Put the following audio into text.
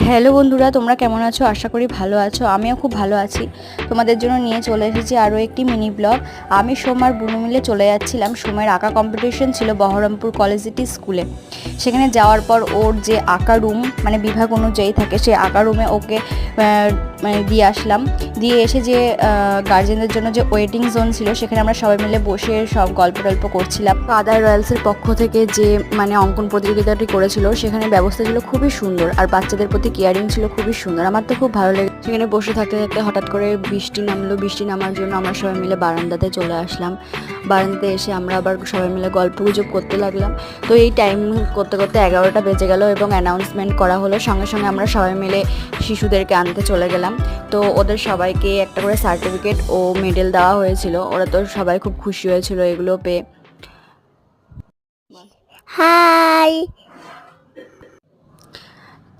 Hello বন্ধুরা, তোমরা কেমন আছো? আশা করি ভালো আছো। আমিও খুব ভালো আছি। তোমাদের জন্য নিয়ে চলে এসেছি আরও একটি মিনি ব্লগ। আমি সোম আর বুনু মিলে চলে যাচ্ছিলাম। সোমের আঁকা কম্পিটিশন ছিল বহরমপুর কলেজিয়েটি স্কুলে। সেখানে যাওয়ার পর ওর যে আঁকা রুম মানে বিভাগ অনুযায়ী থাকে, সেই আঁকা রুমে ওকে মানে দিয়ে আসলাম। দিয়ে এসে যে গার্জেনদের জন্য যে ওয়েটিং জোন ছিল, সেখানে আমরা সবাই মিলে বসে সব গল্প টল্প করছিলাম। আদার রয়্যালসের পক্ষ থেকে যে মানে অঙ্কন প্রতিযোগিতাটি করেছিল, সেখানে ব্যবস্থা ছিল খুবই সুন্দর আর বাচ্চাদের প্রতি কেয়ারিং ছিল খুবই সুন্দর। আমার তো খুব ভালো লেগে সেখানে বসে থাকতে থাকতে হঠাৎ করে বৃষ্টি নামলো। বৃষ্টি নামার জন্য আমরা সবাই মিলে বারান্দাতে চলে আসলাম। বারান্দাতে এসে আমরা আবার সবাই মিলে গল্প গুজব করতে লাগলাম। তো এই টাইম করতে করতে 11টা বেজে গেল এবং অ্যানাউন্সমেন্ট করা হলো। সঙ্গে সঙ্গে আমরা সবাই মিলে শিশুদেরকে আনতে চলে গেলাম। তো ওদের সবাইকে একটা করে সার্টিফিকেট ও মেডেল দেওয়া হয়েছিল। ওরা তো সবাই খুব খুশি হয়েছিল এগুলো পেয়ে। হাই